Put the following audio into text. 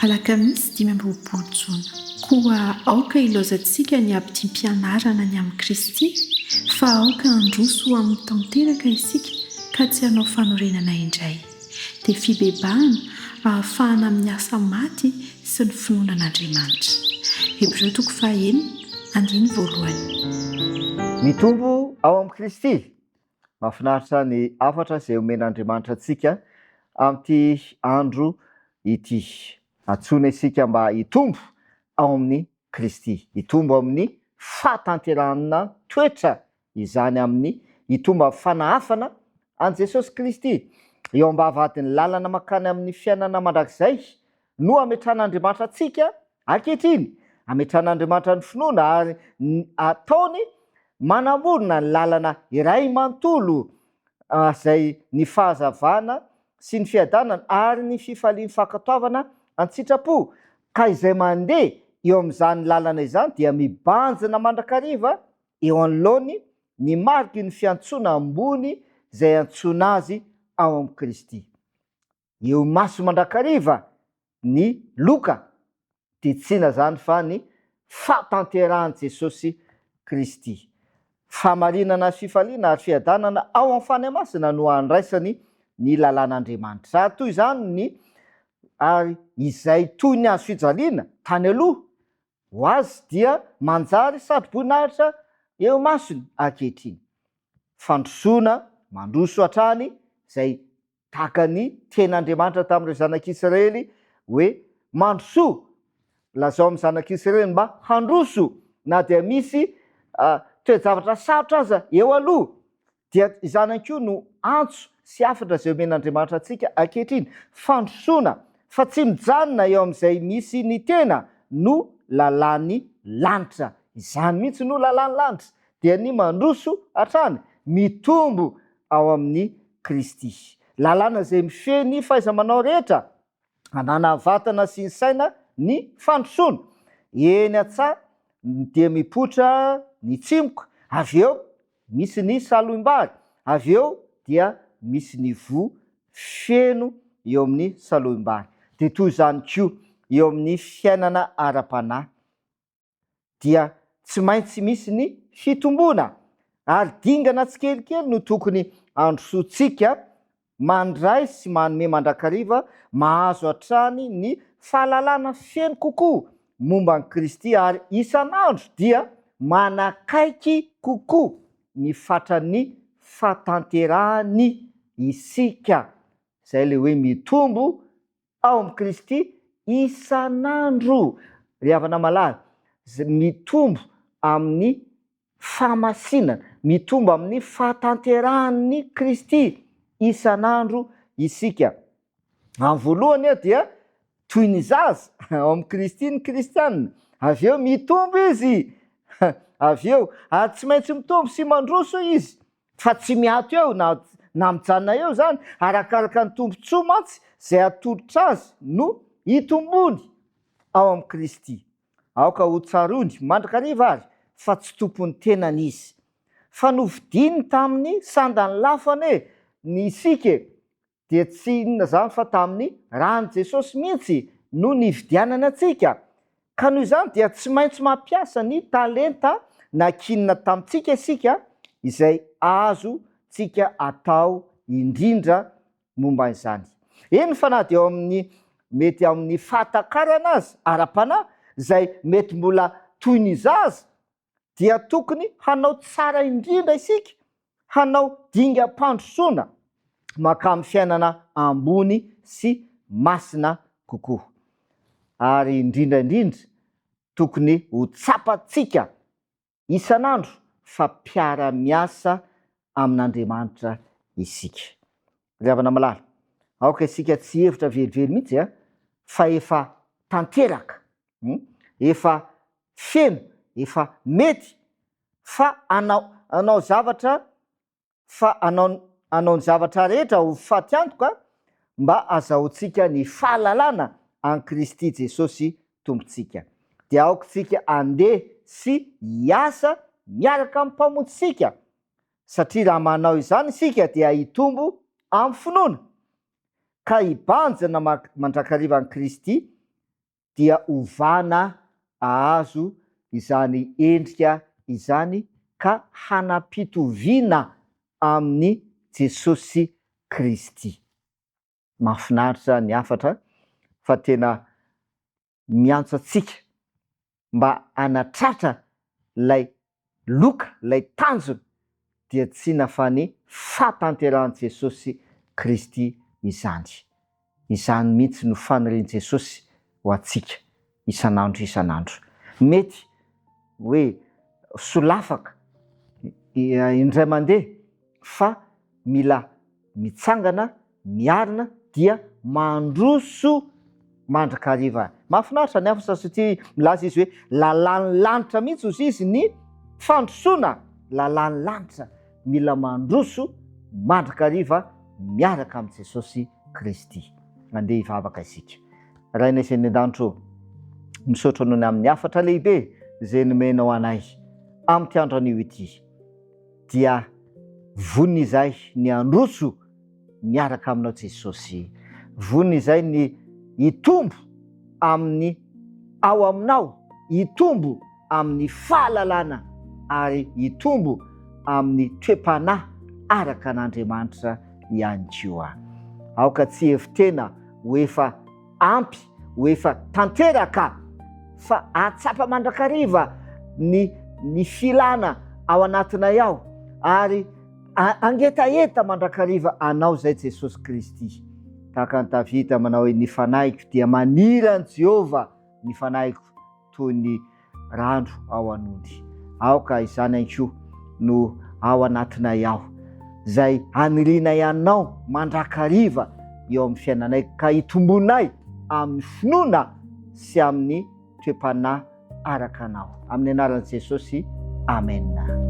Alakamisy 5 Jona. Koa aoka ilazantsika ny abdim-pianarana ny amin'ny Kristy, fa aoka handroso amin'ny tanteraka isika ka tsy hanao fanorenana indray. Dia fibebahana ahafahana amin'ny asa maty sy ny finoanan'Andriamanitra. Hebreo 4:1. Mitombo ao amin'ny Kristy. Mahafinaritra ny afatra izay omen'Andriamanitra antsika amin'ity andro ity. Antsoina isika mba hitombo ao amin'ny Kristy, hitombo amin'ny fahatanterahana toetra, izany amin'ny hitombo amin'ny fanahafana an Jesosy Kristy. Eo ambavadin'ny lalana makany amin'ny fiainana mandrakizay no ametran'Andriamanitra antsika ankehitriny, ametran'Andriamanitra ny finoana ary ataony manamorona ny lalana iray manontolo izay ny fahazavana sy ny fiadanana ary ny fifalian'ny fankatoavana an-tsitrapo. Ka izay mandeha eo amin'izany lalana izany dia mibanjina mandrakariva eo anoloany ny mariky ny fiantsoana ambony izay antsoina azy ao amin'ny Kristy. Eo maso mandrakariva ny loka, titsina zany fa ny fahatanterahan'i Jesosy Kristy. Famarinana fifaliana ary fiadanana ao amin'ny fanahy masina no andraisany ny lalàn'Andriamanitra. Ary toy izany ny ary izay toy ny azo fijaliana tany aloha ho azy dia manjary sady voninahitra eo masony ankehitriny. Fandrosoana mandroso hatrany izay tahaka ny ten'Andriamanitra tamin'ireo zanak'Israely hoe mandroso, lazao amin'ny zanak'Israely mba handroso na dia misy toe-javatra sarotra aza eo aloha, dia izany koa no antso sy afatra izay omen'Andriamanitra antsika ankehitriny. Fandrosoana fa tsy mijanona eo amin'izay misy ny tena no lalàn'ny lanitra. Izany mihitsy no lalàn'ny lanitra, dia ny mandroso hatrany, mitombo ao amin'ny Kristy. Lalàna izay mifehy fahaiza-manao rehetra, hanana vatana sy ny saina ny fandrosoana. Eny an-tsaha dia mipoitra ny tsimoka, avy eo misy ny salohim-bary, avy eo dia misy ny vo feno eo amin'ny salohim-bary. Dia toy izany koa eo amin'ny fiainana ara-panahy dia tsy maintsy misy ny fitomboana, ary dingana tsikelikely no tokony androsoantsika mandray sy manome mandrakariva, mahazo hatrany ny fahalalana feno kokoa momba ny Kristy, ary isan'andro dia manakaiky kokoa ny fatran'ny fahatanterahany isika. Izay le hoe mitombo ao amin'ny Kristy isan'andro. Ry havana malala, mitombo amin'ny fahamasinana, mitombo amin'ny fahatanterahany Kristy isan'andro isika. Amin'ny voalohany dia toy ny zaza ao amin'ny Kristy ny kristianina, avy eo mitombo izy avy eo ary tsy maintsy mitombo sy mandroso izy, fa tsy miato eo na mijanona eo zany, arakaraka ny tombontsoa mantsy izay atolotra azy no hitombony ao amin'ny Kristy. Aoka ho tsarony mandrakariva ary fa tsy tompony tenany izy, fa novidiny tamin'ny sandany lafany ny isika, dia tsy inona zany fa tamin'ny rany Jesosy mihitsy no nividianana antsika. Ka noho izany dia tsy maintsy mampiasa ny talenta na kinina tamintsika isika izay azo tsika atao indrindra momba izany. Eny fa na dia mety amin'ny fahatakarana azy ara-panahy izay mety mbola toy ny zaza, dia tokony hanao tsara indrindra isika, hanao dingam-pandrosoana makamy fiainana ambony sy masina kokoa. Ary indrindraindrindra tokony ho tsapantsika isan'andro fa mpiara-miasa amin'Andriamanitra isika. Ry havana malala, aoka isika tsy hevitra velively mihitsy fa efa tanteraka, efa feno, efa mety, fa anao zavatra, fa anao ny zavatra rehetra ho faty antoka mba azahoantsika ny fahalalana an Kristy Jesosy tompontsika. Dia aokatsika andeha sy hiasa miaraka amin'ny mpamonjitsika, satria raha manao izany isika dia hitombo amin'ny finoana, ka hibanjina mandrakariva an'i Kristy dia ovana ahazo izany endrika izany ka hanampitoviana amin'ny Jesosy Kristy. Mahafinaritra ny afatra fa tena miantso antsika mba hanatratra lay loka, lay tanjona dia tsy inona fa ny fahatanteran'i Jesosy Kristy izany. Izany mihitsy no fanirian'i Jesosy ho antsika isanandro. Mety hoe solafaka indray mandeha fa mila mitsangana, miarina dia mandroso mandrakariva. Mahafinaritra ny afatra satria milaza izy hoe lalàn'ny lanitra mihitsy ozy izy ny fandrosoana. Lalàn'ny lanitra mila mandroso mandrakariva miaraka amin'i Jesosy Kristy. Mandeha hivavaka isika. Rainay izay ny an-danitro, misaotra anao ny amin'ny afatra lehibe izay nomenao anay amin'ity andro anio ity, dia vonina izay ny androso miaraka aminao Jesosy. Vonina izay ny hitombo amin'ny ao aminao, hitombo amin'ny fahalalana ary hitombo amin'ny toe-panahy araka an'Andriamanitra ihany koa. Aoka tsy hevitena ho efa ampy, ho efa tanteraka, fa atsapa mandrakariva ny filana ao anatinay ao ary angetaeta mandrakariva anao zay Jesosy Kristy. Tahaka ny Davida manao hoe ny fanaiko dia maniry an Jehova, ny fanaiko toy ny rano ao an'ondry. Aoka izany ihany koa no ao anatinay ao, zay anirinay anao mandrakariva eo amin'ny fiainanay ka hitombonay amin'ny finoana sy amin'ny toe-panahy araka anao. Amin'ny anaran'i Jesosy, amen.